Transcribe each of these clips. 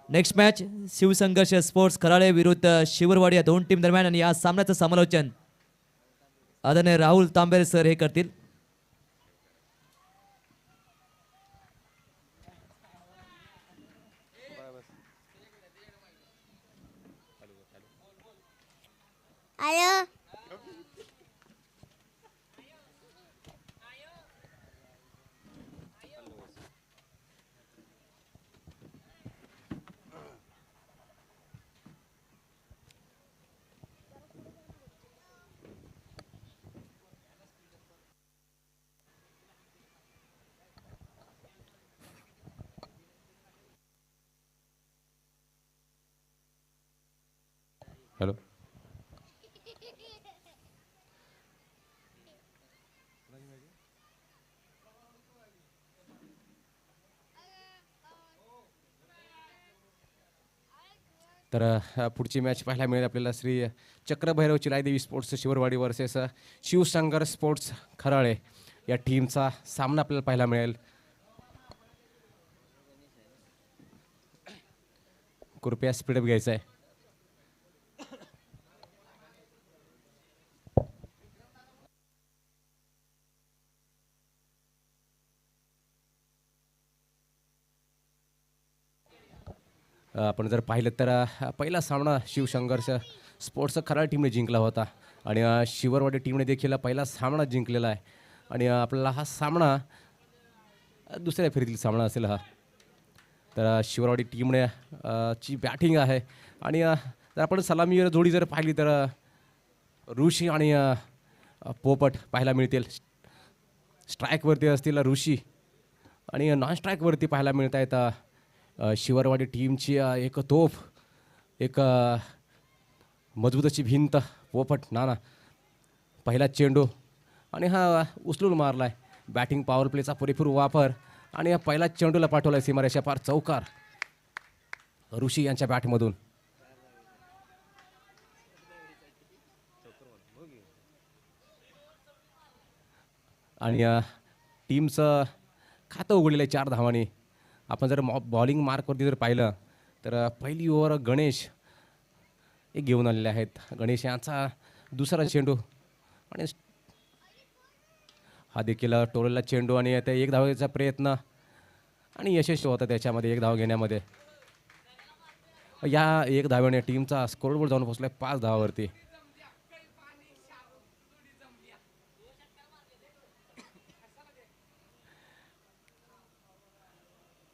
Next match शिवसंघर्ष sports खराळे विरुद्ध शिवरवाडी या दोन टीम दरम्यान आणि या सामन्याचं समालोचन आदरणीय राहुल तांबेरे सर हे करतील. हॅलो. तर पुढची मॅच पाहायला मिळेल आपल्याला श्री चक्रभैरव चिरायदेवी स्पोर्ट्स शिवरवाडी वर्सेस शिवसंघर्ष स्पोर्ट्स खराळे या टीमचा सामना आपल्याला पाहायला मिळेल. कृपया स्पीडअप घ्यायचा आहे. आपण जर पाहिलं तर पहिला सामना शिवसंघर्ष स्पोर्ट्स खराळ टीमने जिंकला होता आणि शिवरवाडी टीमने देखील पहिला सामना जिंकलेला आहे आणि आपल्याला हा सामना दुसऱ्या फेरीतील सामना असेल हा. तर शिवरवाडी टीमने ची बॅटिंग आहे आणि जर आपण सलामी जोडी जर पाहिली तर ऋषी आणि पोपट पाहायला मिळतील. स्ट्राईकवरती असतील ऋषी आणि नॉन स्ट्राईकवरती पाहायला मिळत आहेत शिवरवाडी टीमची एक तोफ, एक मजबूत अशी भिंत पोपट नाना. पहिला चेंडू आणि हा उचलून मारला आहे. बॅटिंग पॉवर प्लेचा पुरेपूर वापर आणि पहिला चेंडूला पाठवला आहे सीमारेषा पार चौकार ऋषी यांच्या बॅटमधून. आणि टीमचं खातं उघडलेलं आहे 4 धावांनी. आपण जर बॉलिंग मार्कवरती जर पाहिलं तर पहिली ओव्हर गणेश एक घेऊन आलेले आहेत. गणेश यांचा दुसरा चेंडू आणि हा देखील टोलला चेंडू आणि त्या एक धावेचा प्रयत्न आणि यशस्वी होता त्याच्यामध्ये एक धाव घेण्यामध्ये. या एक धावेने टीमचा स्कोरबोर्ड जाऊन पोहोचला 5 धावावरती.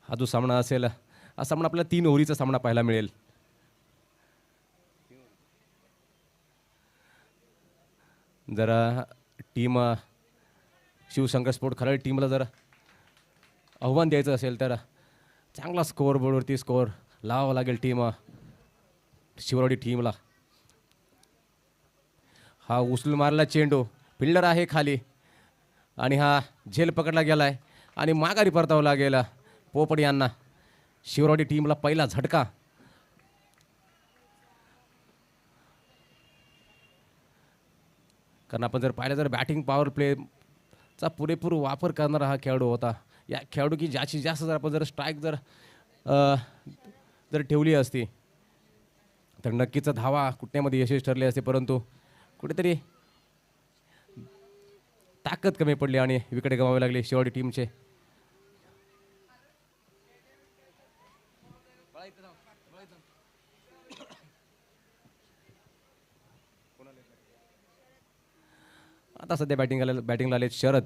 हा जो सामना असेल हा सामना आपल्याला 3 ओव्हरीचा सामना पाहायला मिळेल. जर टीम शिवसंघर्ष स्पोर्ट खराळे टीमला जर आव्हान द्यायचं असेल तर चांगला स्कोअरबोर्डवरती स्कोअर लावावा लागेल टीम शिवरवाडी टीमला. हा उचलून मारला चेंडू, फिल्डर आहे खाली आणि हा झेल पकडला गेला आहे आणि माघारी परतावं लागेल पोपट यांना. शिवरवाडी टीमला पहिला झटका. कारण आपण जर पाहिलं तर बॅटिंग पॉवर प्लेचा पुरेपूर वापर करणारा हा खेळाडू होता. या खेळाडू की जास्तीत जास्त जर आपण जर स्ट्राईक जर ठेवली असती तर नक्कीच धावा कुठण्यामध्ये यशस्वी ठरले असते, परंतु कुठेतरी ताकद कमी पडली आणि विकेट गमावे लागले शिवरवाडी टीमचे. आता सध्या बॅटिंगला आले शरद.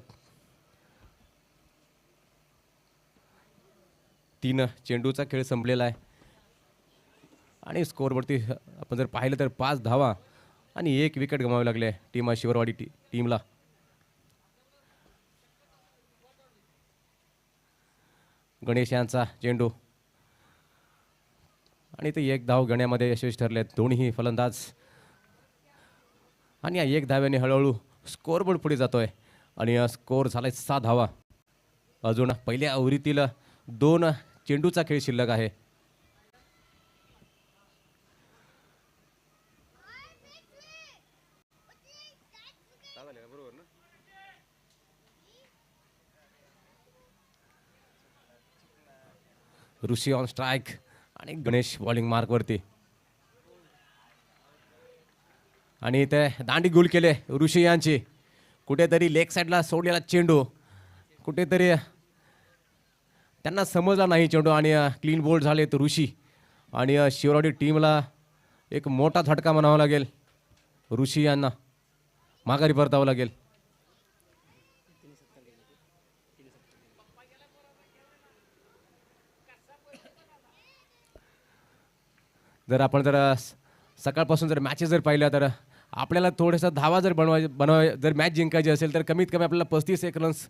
3 चेंडूचा खेळ संपलेला आहे आणि स्कोअरवरती आपण जर पाहिलं तर 5 धावा आणि 1 विकेट गमावे लागले टीम शिवरवाडी टीमला. गणेश यांचा चेंडू आणि ते 1 धाव घेण्यामध्ये यशस्वी ठरले दोन्ही फलंदाज. आणि या 1 धाव्याने हळूहळू स्कोअरबोर्ड पुढे जातोय आणि स्कोअर झालाय 6 धावा. अजून पहिल्या ओव्हरीतील 2 चेंडूचा खेळ शिल्लक आहे. ऋषी ऑन स्ट्राईक आणि गणेश बॉलिंग मार्कवरती. आणि ते दांडी गुल केले ऋषी यांची. कुठेतरी लेग साईडला सोडलेला चेंडू कुठेतरी त्यांना समजला नाही चेंडू आणि क्लीन बोल्ड झाले तर ऋषी. आणि शिवराडी टीमला एक मोठा झटका म्हणावा लागेल. ऋषी यांना माघारी परतावं लागेल. जर सकाळपासून जर मॅचेस जर पाहिल्या तर आपल्याला थोडंसं धावा जर जर मॅच जिंकायची असेल तर कमीत कमी आपल्याला 35 रन्स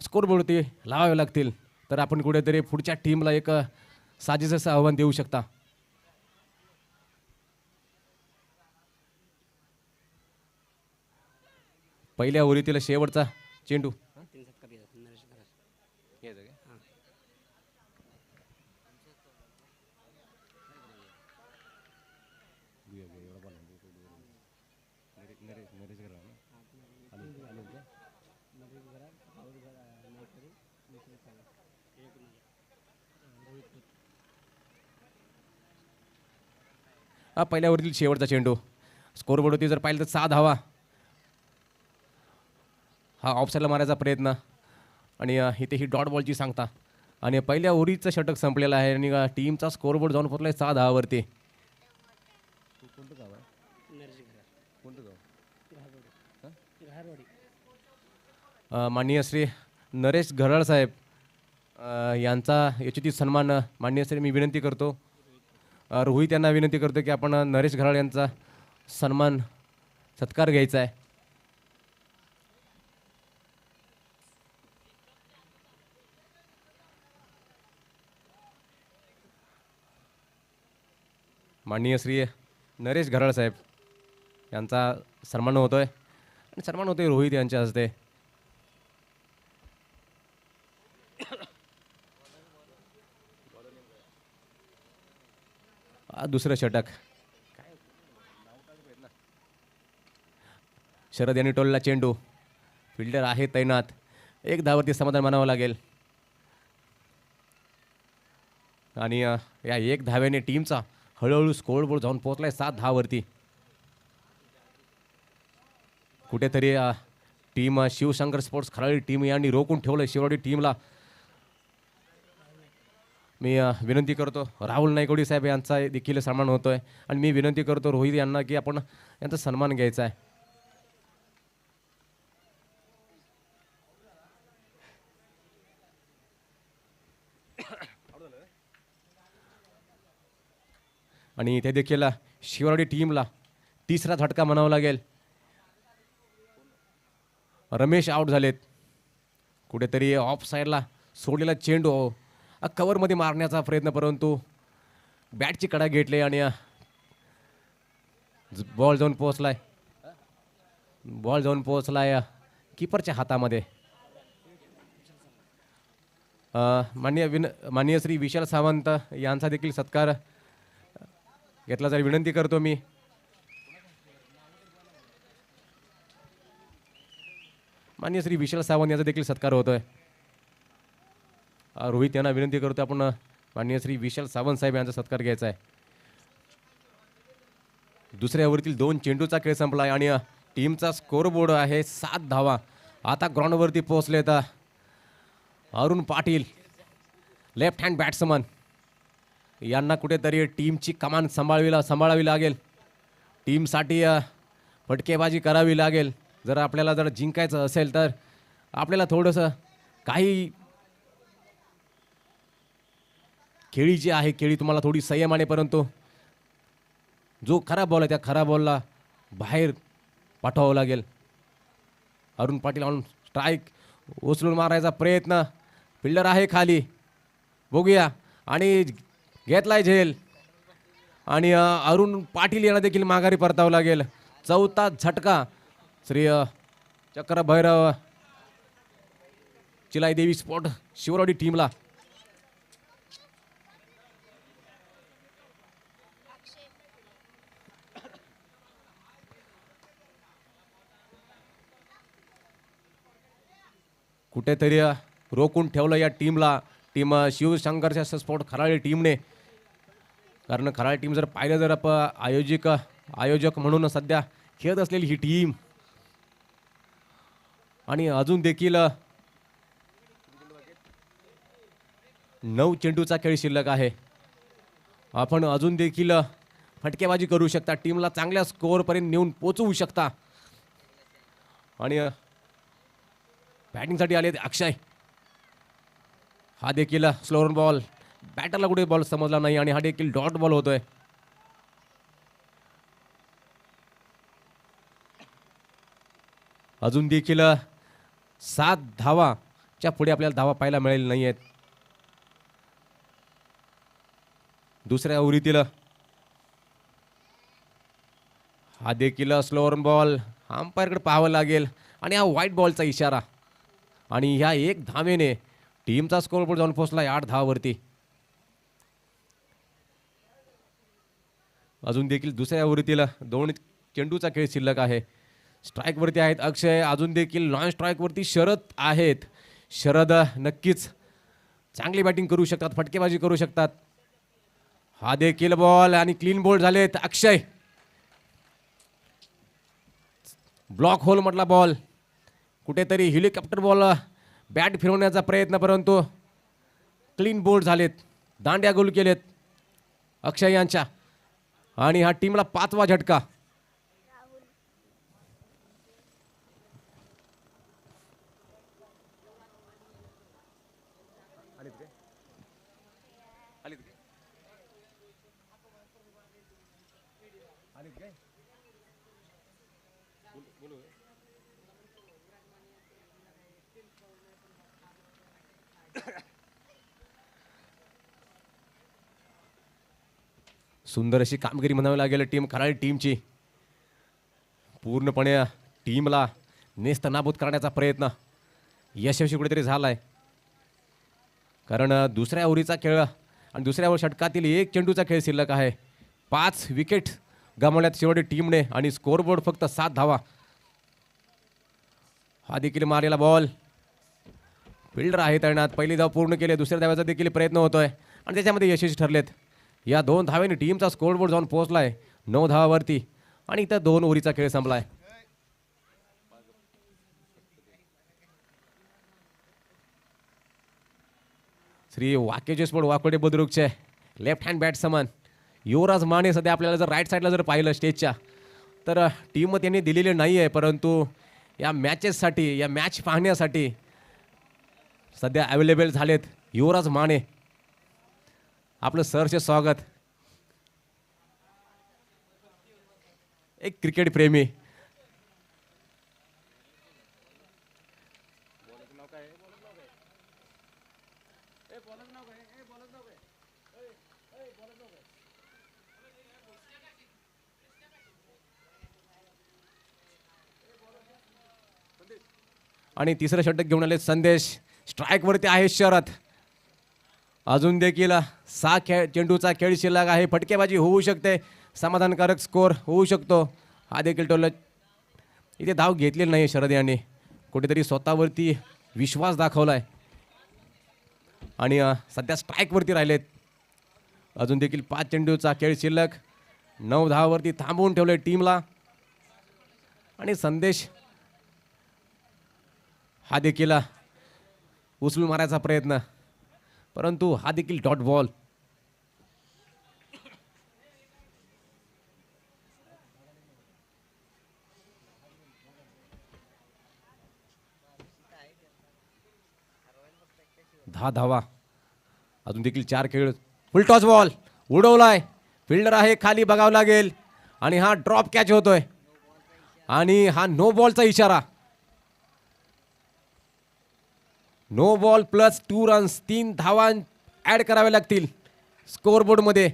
स्कोरबोर्डवरती लावावे लागतील. तर आपण कुठेतरी पुढच्या टीमला एक साजेसं आव्हान देऊ शकता. पहिल्या ओव्हरीतील शेवटचा चेंडू. पहिल्या ओव्हरीतील शेवटचा चेंडू. स्कोरबोर्डवरती जर पाहिलं तर 6 धावा. हा ऑफसाईडला मारायचा प्रयत्न आणि इथे ही डॉट बॉलची सांगता. आणि पहिल्या ओव्हरीचं षटक संपलेलं आहे आणि टीमचा स्कोरबोर्ड जाऊन पोहोचला आहे 6 धावावरती. माननीय श्री नरेश घरळ साहेब यांचा यशोचित सन्मान माननीय श्री मी विनंती करतो. रोहित यांना विनंती करतो की आपण नरेश घराळ यांचा सन्मान सत्कार घ्यायचा आहे. माननीय श्री नरेश घराळ साहेब यांचा सन्मान होतोय आणि सन्मान होतोय रोहित यांच्या हस्ते. दुसरं षटक. शरद यांनी टोलला चेंडू. फिल्डर आहे तैनात. एक धावावरती समाधान मानावं लागेल. आणि या एक धाव्याने टीमचा हळूहळू स्कोरबोर्ड जाऊन पोहोचलाय 7 धावावरती. कुठेतरी टीम शिवशंकर स्पोर्ट्स खराळी टीम यांनी रोखून ठेवलंय शिववाडी टीमला. मी विनंती करतो राहुल नायकवडी साहेब यांचा देखील सन्मान होतोय आणि मी विनंती करतो रोहित यांना की आपण यांचा सन्मान घ्यायचा आहे. आणि इथे देखील शिववाडी टीमला तिसरा झटका म्हणावा लागेल. रमेश आउट झालेत. कुठेतरी ऑफ साईडला सोडलेला चेंडू कव्हरमध्ये मारण्याचा प्रयत्न परंतु बॅटची कडा घेतली आणि बॉल जाऊन पोहोचलाय कीपरच्या हातामध्ये. माननीय श्री विशाल सावंत यांचा देखील सत्कार घेतला जाईल विनंती करतो मी. माननीय श्री विशाल सावंत यांचा देखील सत्कार होतोय. रोहित यांना विनंती करतो आपण माननीय श्री विशाल सावंत साहेब यांचा सत्कार घ्यायचा आहे. दुसऱ्या ओव्हरीतील 2 चेंडूचा खेळ संपला आहे आणि टीमचा स्कोरबोर्ड आहे 7 धावा. आता ग्राउंडवरती पोहोचले तर Arun Patil left hand batsman यांना कुठेतरी टीमची कमान सांभाळावी लागेल. टीमसाठी फटकेबाजी करावी लागेल. जर आपल्याला जिंकायचं असेल तर आपल्याला थोडंसं काही खेळी जी आहे खेळी तुम्हाला थोडी संयमाने परंतु जो खरा बॉल आहे त्या खरा बॉलला बाहेर पाठवावं लागेल. Arun Patil on strike. उचलून मारायचा प्रयत्न. फिल्डर आहे खाली. बघूया आणि घेतलाय झेल आणि अरुण पाटील यांना देखील माघारी परतावं लागेल. चौथा झटका श्री चक्र भैरव चिलाई देवी स्पोर्ट शिववाडी टीमला. कुठेतरी रोखून ठेवलं या टीमला. टीम शिवसंघर्ष स्पोर्ट खराळे टीमने. कारण खराळे टीम जर पाहिलं जर आयोजक म्हणून सध्या खेळत असलेली ही टीम आणि अजून देखील 9 चेंडूचा खेळ शिल्लक आहे. आपण अजून देखील फटकेबाजी करू शकता, टीमला चांगल्या स्कोअरपर्यंत नेऊन पोचवू शकता. आणि बॅटिंगसाठी आले अक्षय. हा देखील स्लोअर बॉल, बॅटरला कुठे बॉल समजला नाही आणि हा देखील डॉट बॉल होतोय. अजून देखील 7 धावाच्या पुढे आपल्याला धावा पाहायला मिळेल नाही आहेत. दुसऱ्या ओव्हरीतील हा देखील स्लोअर बॉल, अंपायरकडे पाहावं लागेल आणि हा व्हाईट बॉलचा इशारा. आणि ह्या 1 धावेने टीमचा स्कोअर बोर्ड जाऊन पोहोचला 8 धावावरती. अजून देखील दुसऱ्या ओव्हरीतील 2 चेंडूचा खेळ शिल्लक आहे. स्ट्राईकवरती आहेत अक्षय, अजून देखील नॉन स्ट्राईकवरती शरद आहेत. शरद नक्कीच चांगली बॅटिंग करू शकतात, फटकेबाजी करू शकतात. हा देखील बॉल आणि क्लीन बोल्ड झालेत. अक्षय ब्लॉक होल मधला बॉल, कुठेतरी हेलिकॉप्टर बॉल बॅट फिरवण्याचा प्रयत्न, परंतु क्लीन बोल्ड झालेत. दांड्या गोल केलेत अक्षय यांच्या. आणि हा टीमला 5वा झटका. सुंदर अशी कामगिरी म्हणावी लागेल टीम खराळे टीमची. पूर्णपणे टीमला नेस्तनाबूत करण्याचा प्रयत्न यशस्वी कुठेतरी झालाय. कारण दुसऱ्या ओव्हरीचा खेळ आणि दुसऱ्या षटकातील 1 चेंडूचा खेळ शिल्लक आहे. 5 विकेट गमावल्यात शेवटी टीमने आणि स्कोअरबोर्ड फक्त 7 धावा. हा देखील मारलेला बॉल, फिल्डर आहे तैनात. पहिली धाव पूर्ण केली, दुसऱ्या धावाचा देखील प्रयत्न होतोय आणि त्याच्यामध्ये यशस्वी ठरलेत. या 2 धावेने टीमचा स्कोअरबोर्ड जाऊन पोहोचलाय 9 धावावरती आणि इथं 2 ओव्हरीचा खेळ संपलाय. श्री वाकेचे स्पोर्ट वाकोडे बुद्रुकचे left hand batsman Yuvraj Mane सध्या आपल्याला जर राईट साईडला जर पाहिलं स्टेजच्या तर टीम त्यांनी दिलेली नाही आहे, परंतु या मॅचेससाठी, या मॅच पाहण्यासाठी सध्या अवेलेबल झालेत. युवराज माने, आपलं सहर्ष स्वागत. एक क्रिकेट प्रेमी. आणि तिसरं षटक घेऊन आले संदेश. स्ट्राईक वरती आहे शरद. अजून देखील 6 चेंडूचा खेळ शिल्लक आहे. फटकेबाजी होऊ शकते, समाधानकारक स्कोर होऊ शकतो. हा देखील टोल. इथे धाव घेतलेली नाही शरद यांनी, कुठेतरी स्वतःवरती विश्वास दाखवलाय आणि सध्या स्ट्राईक वरती राहिलेत. अजून देखील 5 चेंडूचा खेळ शिल्लक, 9 धावावरती थांबवून ठेवले टीमला. आणि संदेश हा देखील उचलून मारायचा प्रयत्न, परंतु हा देखील डॉट बॉल. दहा धावा, अजून देखील 4 खेळ. फुल टॉस बॉल उडवलाय, फिल्डर आहे खाली, बघावं लागेल. आणि हा ड्रॉप कॅच होतोय आणि हा नो बॉलचा इशारा. नो बॉल प्लस 2 रन्स, 3 धावा ऍड करावे लागतील स्कोअर बोर्ड मध्ये.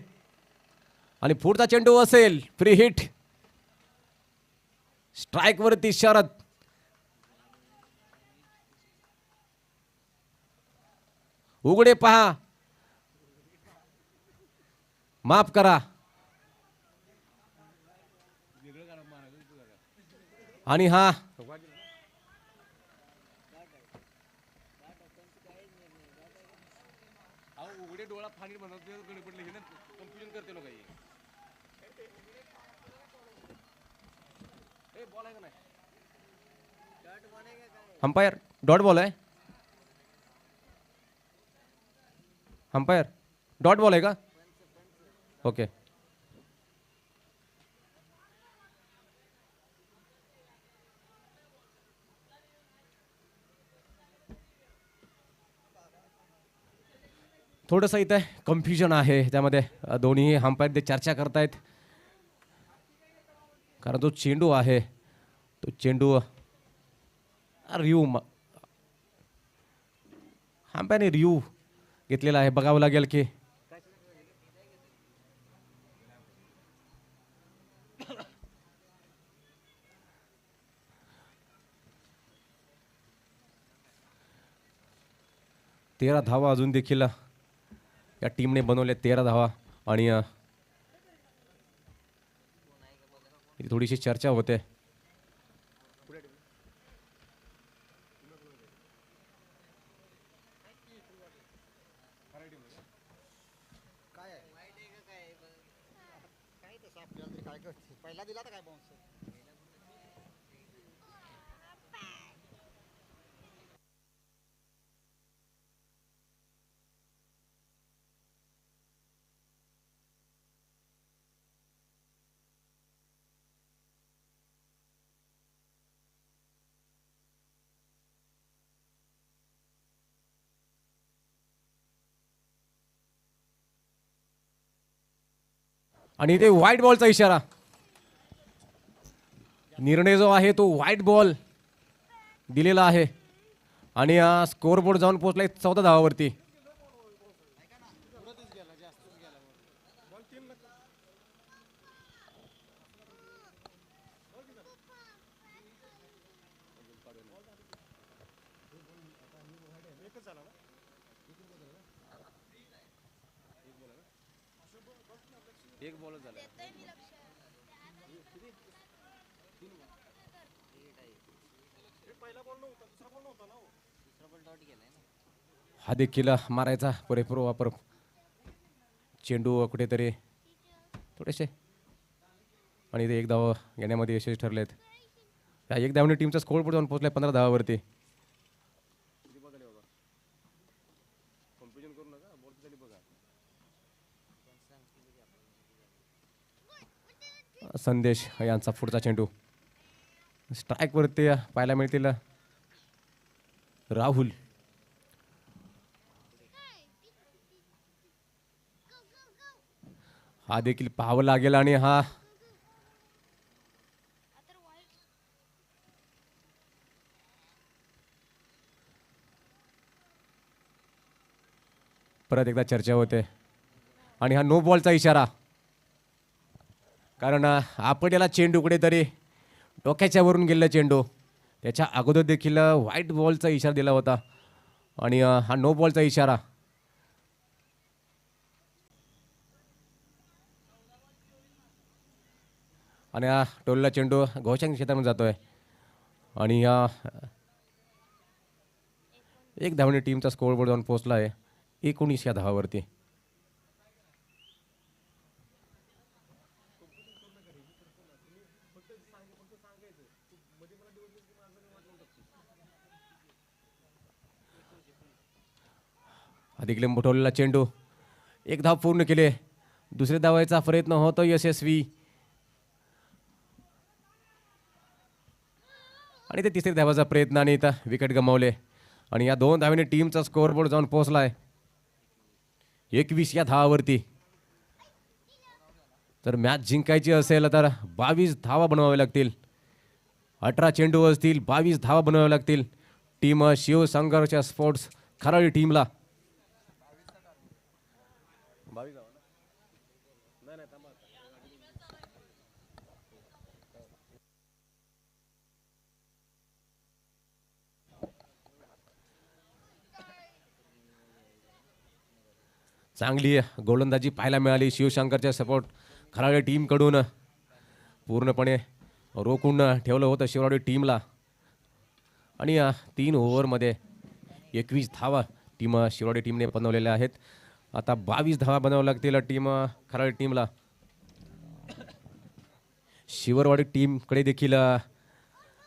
आणि पुढचा चेंडू असेल फ्री हिट. स्ट्राईक वरती शरद. उघडे पहा, माफ करा. आणि हा डोळा पाणी कन्फ्युजन करते लोक बॉल आहे का नाही अंपायर डॉट बॉल आहे अंपायर डॉट बॉल आहे का ओके थोडंसं इथं कन्फ्युजन आहे त्यामध्ये दोन्ही अंपायर ते चर्चा करतायत कारण तो चेंडू आहे तो चेंडू रिव्यू अंपायरने रिव्यू घेतलेला आहे बघावं लागेल की तेरा धावा अजून देखील या टीमने बनवले 13 धावा आणि थोडीशी चर्चा होते पहिला दिला तर काय बाउन्स आणि ते व्हाईट बॉलचा इशारा निर्णय जो आहे तो व्हाईट बॉल दिलेला आहे आणि स्कोर बोर्ड जाऊन पोहोचलाय 14 धावावरती एक बॉल झाला हा देखील मारायचा पुरेपूर वापर चेंडू कुठेतरी थोडेसे आणि ते एक धाव घेण्यामध्ये यशस्वी ठरलेत त्या एक धावने टीमचा स्कोर बोर्ड जाऊन पोहोचलाय 15 धावावरती संदेश यांचा पुढचा चेंडू स्ट्राईक वरती पाहायला मिळतील राहुल हा देखील पाहावं लागेल आणि हा परत एकदा चर्चा होते आणि हा नो बॉलचा इशारा कारण आपल्याला चेंडू कुठेतरी डोक्याच्या वरून गेलेला चेंडू त्याच्या अगोदर देखील व्हाईट बॉलचा इशारा दिला होता आणि हा नो बॉलचा इशारा आणि हा टोलला चेंडू घोषण क्षेत्रामध्ये जातोय आणि एक धावणे टीमचा स्कोर बोर्ड जाऊन पोहोचला आहे 19 या धावावरती अधिक मोठवलेला चेंडू एक धाव पूर्ण केले दुसऱ्या धावायचा प्रयत्न होतो यशस्वी आणि ते तिसऱ्या धावाचा प्रयत्न आणि इथं विकेट गमावले आणि या दोन धावांनी टीमचा स्कोर बोर्ड जाऊन पोहोचलाय 21 या धावावरती तर मॅच जिंकायची असेल तर 22 धावा बनवाव्या लागतील 18 चेंडू असतील 22 धावा बनवाव्या लागतील टीम शिवसंघर्ष स्पोर्ट्स खराळी टीमला चांगली गोलंदाजी पाहायला मिळाली शिवशंकरच्या सपोर्ट खराळे टीमकडून पूर्णपणे रोखून ठेवलं होतं शिवराडी टीमला आणि 3 ओव्हरमध्ये 21 धावा टीम शिवराडी टीमने बनवलेल्या आहेत आता 22 धावा बनावं लागतील टीम खराडी टीमला. शिवरवाडी टीमकडे देखील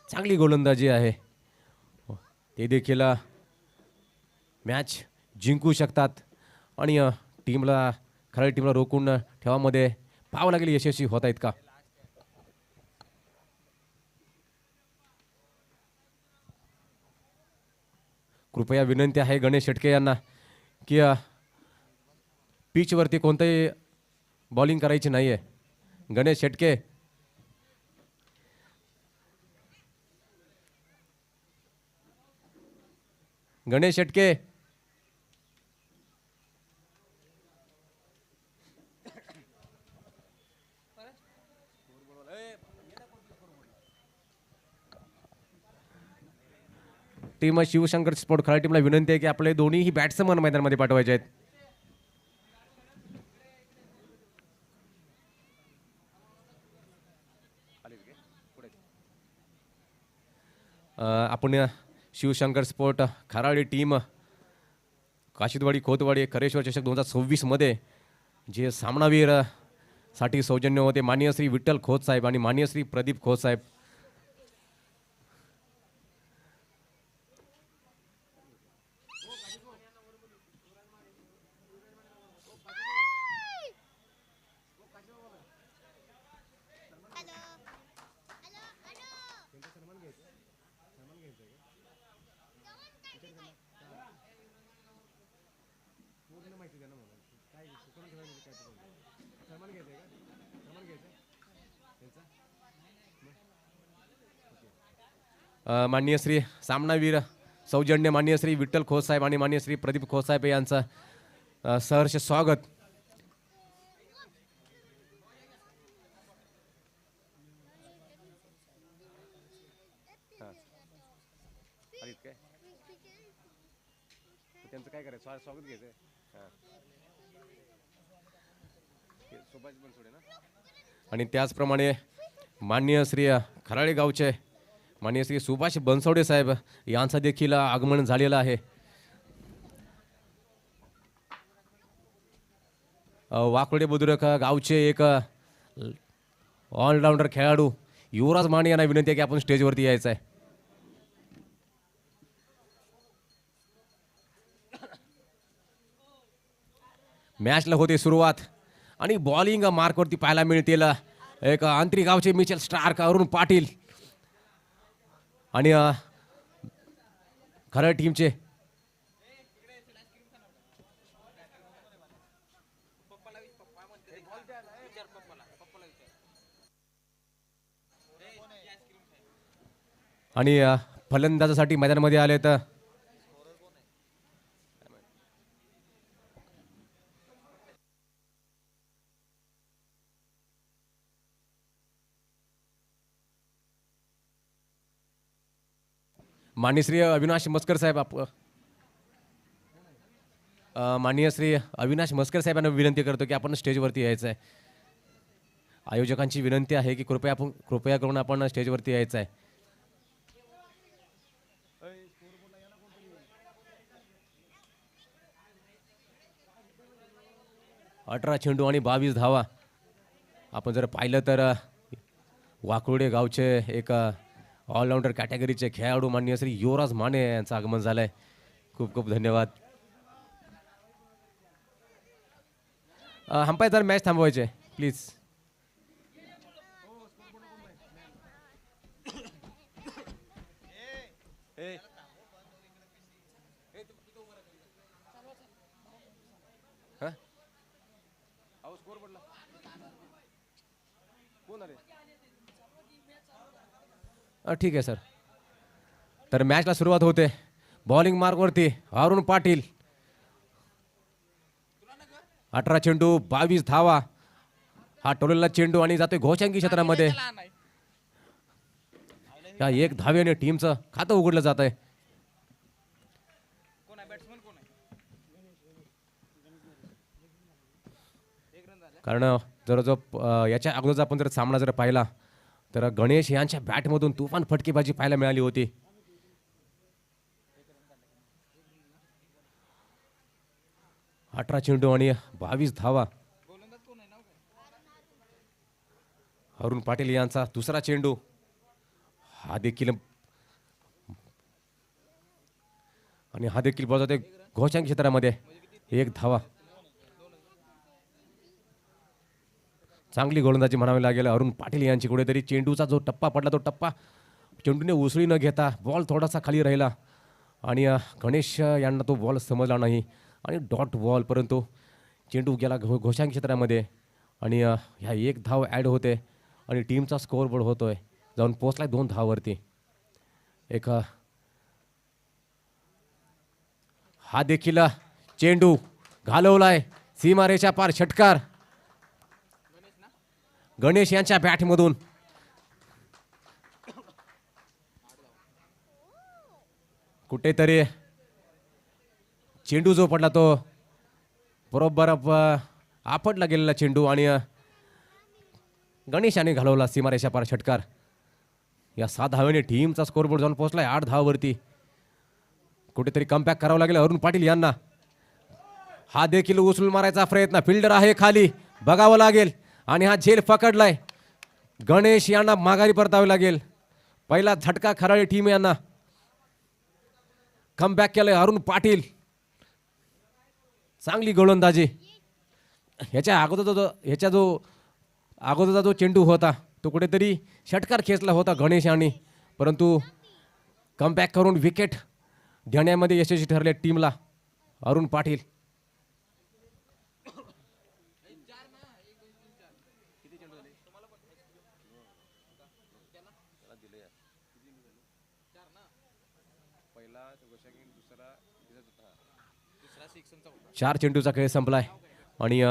चांगली गोलंदाजी आहे. ते देखील मॅच जिंकू शकतात आणि टीमला खराडी टीमला रोखून ठेवामध्ये पाहावं लागेल यशस्वी होत आहेत का. कृपया विनंती आहे गणेश शेटके यांना की पिचवरती कोणतंही बॉलिंग करायची नाही आहे. गणेश शेटके, गणेश शेटके, टीम शिवशंकर स्पोर्ट खराडी टीमला विनंती आहे की आपले दोन्हीही बॅट्समन मैदानामध्ये पाठवायचे आहेत. आपण शिवशंकर स्पोर्ट खराडी टीम काशिदवाडी खोतवाडी करेश्वर चषक 2026 मध्ये जे सामनावीर साठी सौजन्य होते माननीय श्री विठ्ठल खोत साहेब आणि माननीय श्री प्रदीप खोत साहेब. माननीय श्री सामनावीर सौजन्य माननीय श्री विठ्ठल खोत साहेब आणि माननीय श्री प्रदीप खोत साहेब यांचं सहर्ष स्वागत. त्यांचं काय करायचं स्वागत घ्यायचं. आणि त्याचप्रमाणे माननीय श्री खराळे गावचे माननीय श्री सुभाष बनसोडे साहेब यांचं देखील आगमन झालेलं आहे. वाकोडे बुद्रुक गावचे एक ऑलराऊंडर खेळाडू युवराज माने यांना विनंती आहे की आपण स्टेजवरती यायचं आहे. मॅचला होते सुरुवात आणि बॉलिंग मार्कवरती पाहायला मिळतील एक आंतरी गावचे मिचेल स्टार्क अरुण पाटील आणि खरं टीमचे आणि फलंदाजासाठी मैदानामध्ये आले तर माननीय श्री अविनाश मस्कर साहेब माननीय श्री अविनाश मस्कर साहेबांना विनंती करतो की आपण स्टेजवरती यायचं आहे. आयोजकांची विनंती आहे की कृपया करून आपण स्टेजवरती यायचं आहे. अठरा चेंडू आणि 22 धावा. आपण जर पाहिलं तर वाकोडे गावचे एक ऑलराऊंडर कॅटेगरीचे खेळाडू माननीय श्री युवराज माने यांचं आगमन झालंय. खूप खूप धन्यवाद. अंपायर जर मॅच थांबवायचे प्लीज. ठीक आहे सर. तर मॅचला सुरुवात होते. बॉलिंग मार्कवरती अरुण पाटील. 18 चेंडू 22 धावा. हा टोलेला चेंडू आणि जातोय घोषांकी क्षेत्रामध्ये. या एक धावेने टीमचं खातं उघडलं जात आहे. कारण जर याच्या अगोदर आपण जर सामना जर पाहिला तर गणेश यांच्या बॅटमधून तुफान फटकेबाजी पाहायला मिळाली होती. 18 चेंडू आणि 22 धावा. अरुण पाटील यांचा दुसरा चेंडू, हा देखील बॉल जाते घोषांक क्षेत्रामध्ये. 1 धावा. चांगली गोलंदाजी म्हणावी लागेल अरुण पाटील यांची. कुठेतरी चेंडूचा जो टप्पा पडला तो टप्पा चेंडूने उसळी न घेता बॉल थोडासा खाली राहिला आणि गणेश यांना तो बॉल समजला नाही आणि डॉट बॉल, परंतु चेंडू गेला घोषांक क्षेत्रामध्ये आणि ह्या 1 धाव ॲड होते आणि टीमचा स्कोअर बोर्ड होतोय, जाऊन पोचलाय 2 धावावरती. एक हा देखील चेंडू घालवलाय सीमारेषा पार. षटकार गणेश यांच्या बॅटमधून. कुठेतरी चेंडू जो पडला तो बरोबर आपटला गेलेला चेंडू आणि गणेशाने घालवला सीमारेषा पार. षटकार. या 7 धावेने टीमचा स्कोअरबोर्ड जाऊन पोहोचलाय 8 धावावरती. कुठेतरी कमबॅक करावं लागेल अरुण पाटील यांना. हा देखील उचलून मारायचा प्रयत्न, फिल्डर आहे खाली, बघावं लागेल आणि हा झेल पकडलाय. गणेश यांना माघारी परतावे लागेल. पहिला झटका खराळी टीम यांना. कमबॅक केलंय अरुण पाटील. चांगली गोलंदाजी. ह्याच्या अगोदरचा जो चेंडू होता तो कुठेतरी षटकार खेचला होता गणेश यांनी, परंतु कमबॅक करून विकेट घेण्यामध्ये यशस्वी ठरले टीमला अरुण पाटील. चार चेंडूचा खेळ संपलाय आणि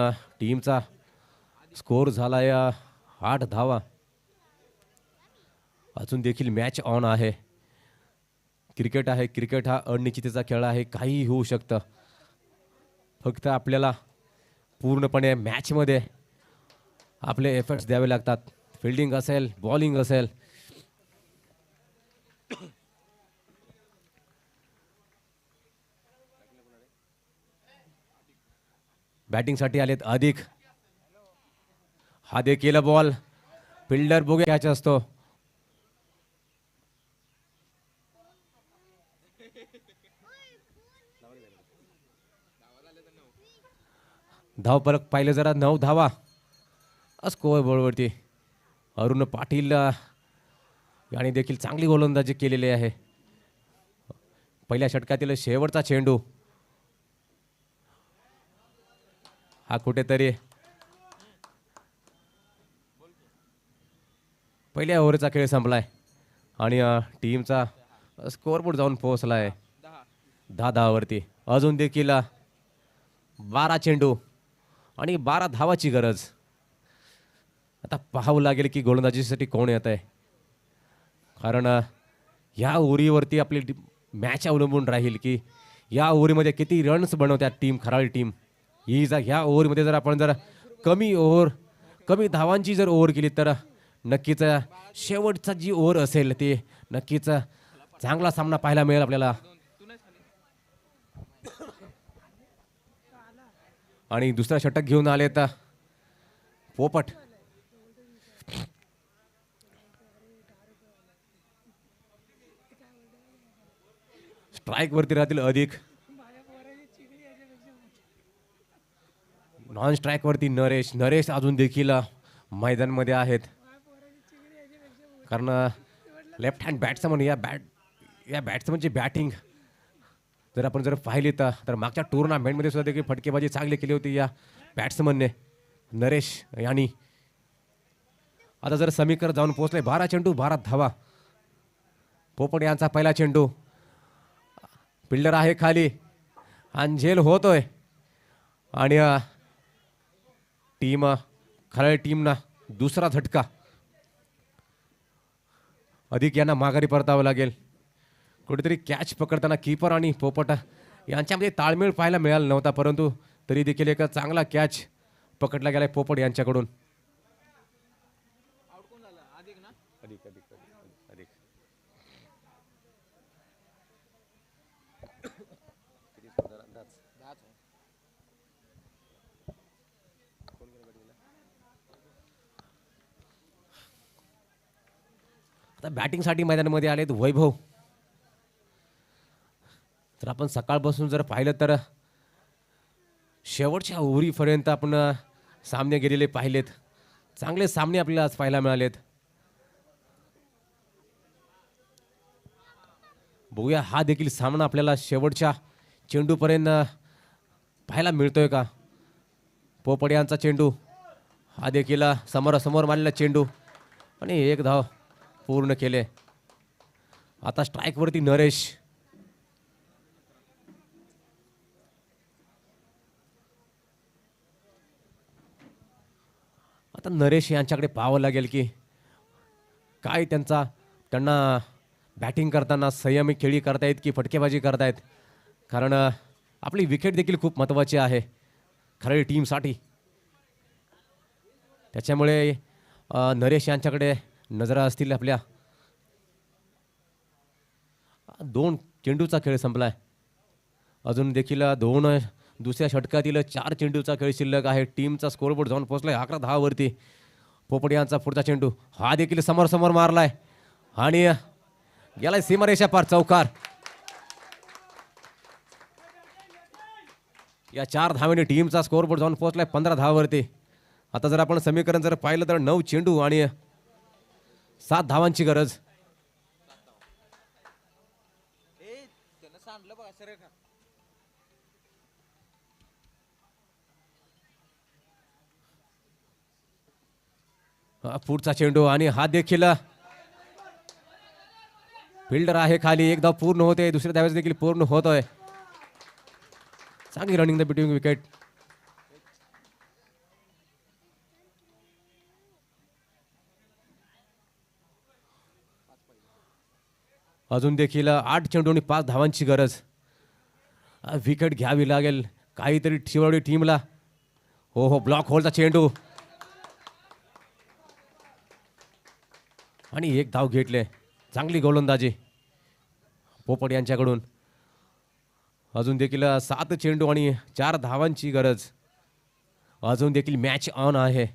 टीमचा स्कोअर झालाय 8 धावा. अजून देखील मॅच ऑन आहे. क्रिकेट आहे. क्रिकेट हा अनिश्चिततेचा खेळ आहे. काहीही होऊ शकतं. फक्त आपल्याला पूर्णपणे मॅचमध्ये आपले एफर्ट्स द्यावे लागतात. फिल्डिंग असेल, बॉलिंग असेल. बॅटिंगसाठी आलेत अधिक. हा देखील बॉल फिल्डर बघूया कॅच असतो. धावफलक पाहिलं जरा 9 धावा स्कोअर बोर्डवरती. अरुण पाटील यांनी देखील चांगली गोलंदाजी केलेली आहे. पहिल्या षटकातील शेवटचा चेंडू हा कुठेतरी पहिल्या ओव्हरचा खेळ संपलाय आणि टीमचा स्कोअरबोर्ड जाऊन पोहोचलाय 10 धावावरती. अजून देखील 12 चेंडू आणि 12 धावाची गरज. आता पाहावं लागेल की गोलंदाजीसाठी कोण येत आहे, कारण या ओव्हरीवरती आपली मॅच अवलंबून राहील की या ओव्हरीमध्ये किती रन्स बनवतात टीम, खराळी टीम. ह्या ओव्हरमध्ये जर आपण कमी धावांची जर ओव्हर केली तर नक्कीच शेवटचा जी ओव्हर असेल ते नक्कीच चांगला सामना पाहायला मिळेल आपल्याला. आणि दुसरा षटक घेऊन आले तर पोपट. स्ट्राईक वरती राहतील अधिक. नॉन स्ट्राईक वरती नरेश अजून देखील मैदानामध्ये आहेत, कारण लेफ्ट हँड बॅट्समन या बॅट्समनची बॅटिंग जर आपण पाहिली तर मागच्या टुर्नामेंटमध्ये सुद्धा देखील फटकेबाजी चांगली केली होती या बॅट्समनने नरेश यांनी. आता जर समीकर जाऊन पोहोचले 12 चेंडू 12 धावा. पोपट यांचा पहिला चेंडू, फिल्डर आहे खाली, अंझेल होतोय आणि खराळी टीमना दुसरा झटका. अधिक यांना माघारी परतावं लागेल. कुठेतरी कॅच पकडताना कीपर आणि पोपट यांच्यामध्ये ताळमेळ पाहायला मिळाला नव्हता, परंतु तरी देखील एक चांगला कॅच पकडला गेलाय पोपट यांच्याकडून. बॅटिंगसाठी मैदानामध्ये आलेत वैभव. तर आपण सकाळपासून जर पाहिलं तर शेवटच्या ओव्हरीपर्यंत आपण सामने गेलेले पाहिलेत. चांगले सामने आपल्याला आज पाहायला मिळालेत. बघूया हा देखील सामना आपल्याला शेवटच्या चेंडूपर्यंत पाहायला मिळतोय का. पोपट यांचा चेंडू, हा देखील समोरासमोर मारलेला चेंडू आणि एक धाव पूर्ण केले. आता स्ट्राईकवरती नरेश. आता नरेश यांच्याकडे पाहावं लागेल की काय त्यांना बॅटिंग करताना संयमी खेळी करतायत की फटकेबाजी करतायत. कारण आपली विकेट देखील खूप महत्त्वाची आहे खराडी टीमसाठी. त्याच्यामुळे नरेश यांच्याकडे नजरा असतील आपल्या. 2 चेंडूचा खेळ संपलाय. अजून देखील 2 दुसऱ्या षटकातील 4 चेंडूचा खेळ शिल्लक आहे. टीमचा स्कोरबोर्ड जाऊन पोहोचलाय 11 धावावरती. पोपट यांचा पुढचा चेंडू, हा देखील समोर मारलाय आणि गेलाय सीमारेषा पार, चौकार. या 4 धावांनी टीमचा स्कोरबोर्ड जाऊन पोहोचलाय 15 धावावरती. आता जर आपण समीकरण जर पाहिलं तर 9 चेंडू आणि 7 धावांची गरज. पुढचा चेंडू आणि हा देखील फिल्डर आहे खाली. एक धाव पूर्ण होते, दुसऱ्या धावेस देखील पूर्ण होतोय. चांगली रनिंग द बिटवीन विकेट. अजून देखील 8 चेंडू आणि 5 धावांची गरज. विकेट घ्यावी लागेल काहीतरी शिवडी टीमला. हो, ब्लॉक होलचा चेंडू आणि एक धाव घेतले. चांगली गोलंदाजी पोपट यांच्याकडून. अजून देखील 7 चेंडू आणि 4 धावांची गरज. अजून देखील मॅच ऑन आहे.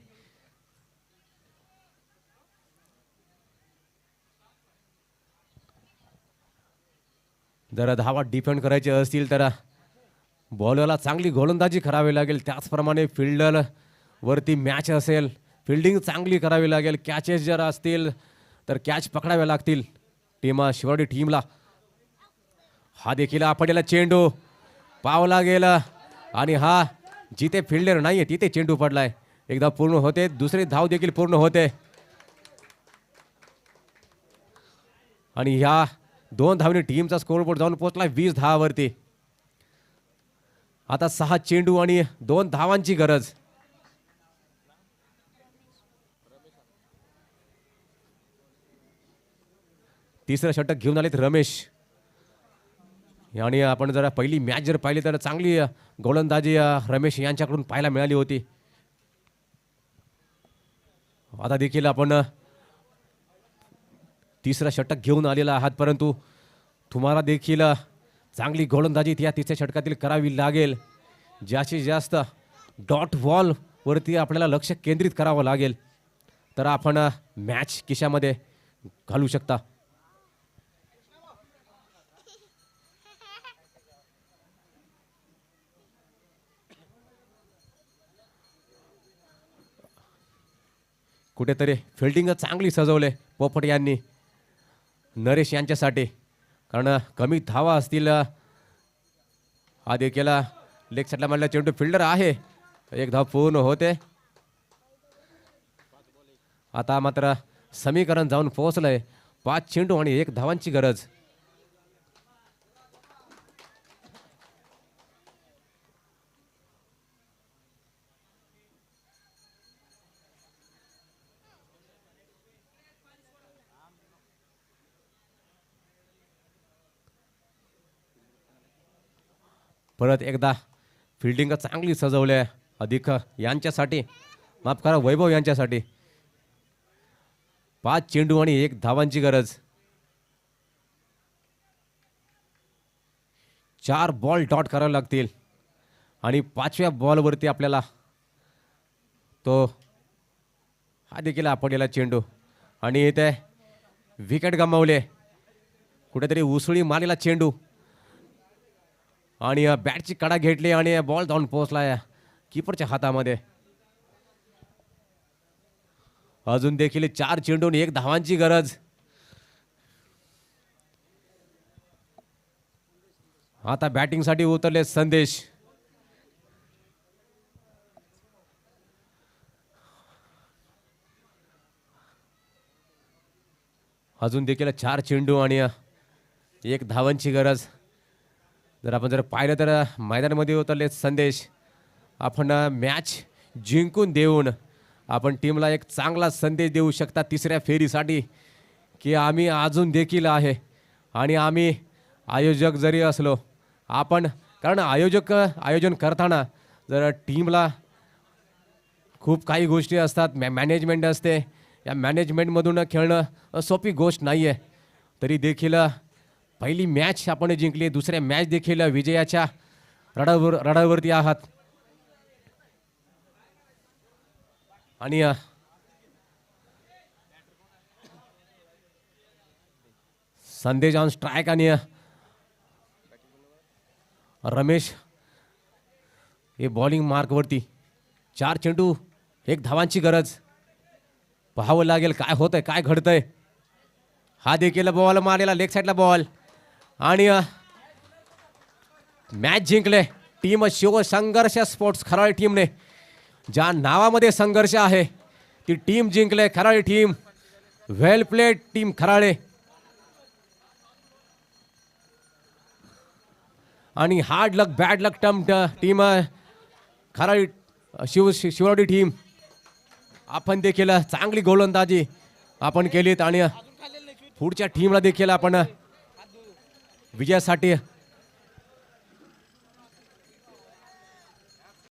जर धावा डिफेंड करायचे असतील तर बॉलरला चांगली गोलंदाजी करावी लागेल. त्याचप्रमाणे फिल्डर वरती मॅच असेल, फिल्डिंग चांगली करावी लागेल. कॅचेस जर असतील तर कॅच पकडाव्या लागतील शिवडी टीमला. हा देखील आपल्याला चेंडू पावला गेला आणि हा जिथे फिल्डर नाहीये तिथे चेंडू पडलाय. एकदा पूर्ण होते, दुसरी धाव देखील पूर्ण होते आणि ह्या 2 धावनी टीमचा स्कोरबोर्ड जाऊन पोहोचलाय 20 धावावरती. आता 6 चेंडू आणि 2 धावांची गरज. तिसरं षटक घेऊन आलेत रमेश. आणि आपण जरा पहिली मॅच जर पाहिली तर चांगली गोलंदाजी रमेश यांच्याकडून पाहायला मिळाली होती. आता देखील आपण तिसरं षटक घेऊन आलेला आहात, परंतु तुम्हाला देखील चांगली गोलंदाजी या तिसऱ्या षटकातील करावी लागेल. जास्तीत जास्त डॉट बॉल वरती आपल्याला लक्ष केंद्रित करावं लागेल तर आपण मॅच खिशामध्ये घालू शकता. कुठेतरी फिल्डिंग चांगली सजवले पोपट यांनी नरेश यांच्यासाठी. कारण कमी धावा असतील. हा देखील लेग साईडला मारला चेंडू, फिल्डर आहे, एक धाव पूर्ण होते. आता मात्र समीकरण जाऊन पोहोचलंय 5 चेंडू आणि 1 धावांची गरज. परत एकदा फिल्डिंग चांगली सजवली आहे अधिक यांच्यासाठी, माफ करा वैभव यांच्यासाठी. 5 चेंडू आणि 1 धावांची गरज. 4 बॉल डॉट करावे लागतील आणि 5व्या बॉलवरती आपल्याला तो हा देखील आपल्याला चेंडू आणि इथे विकेट गमावले. कुठेतरी उसळी मारलेला चेंडू आणि बॅटची कडा घेतली आणि बॉल जाऊन पोहोचला कीपरच्या हातामध्ये. अजून देखील 4 चेंडू आणि 1 धावांची गरज. आता बॅटिंगसाठी उतरले संदेश. अजून देखील 4 चेंडू आणि 1 धावांची गरज. जर पाहिलं तर मैदानामध्ये उतरले संदेश. आपण मॅच जिंकून देऊन आपण टीमला एक चांगला संदेश देऊ शकता तिसऱ्या फेरीसाठी की आम्ही अजून देखील आहे आणि आम्ही आयोजक जरी असलो आपण, कारण आयोजन करताना जर टीमला खूप काही गोष्टी असतात, मॅनेजमेंट असते. या मॅनेजमेंटमधून खेळणं सोपी गोष्ट नाही आहे. तरी देखील पहिली मॅच आपण जिंकली, दुसऱ्या मॅच देखील विजयाच्या रडावरती आहात. आणि संदेश ऑन स्ट्राईक आणि रमेश हे बॉलिंग मार्कवरती. 4 चेंडू 1 धावांची गरज. पाहावं लागेल काय होतंय, काय घडतंय. हा देखील बॉल मारलेला लेग साईडला बॉल आणि मॅच जिंकले टीम शिवसंघर्ष स्पोर्ट्स खराळे टीमने. ज्या नावामध्ये संघर्ष आहे ती टीम जिंकले, खराळे टीम. वेल प्लेड टीम खराळे. आणि हार्ड लक बॅड लक टीम खराळे शिववाडी टीम. आपण देखील चांगली गोलंदाजी आपण केलीत आणि पुढच्या टीमला देखील आपण विजयासाठी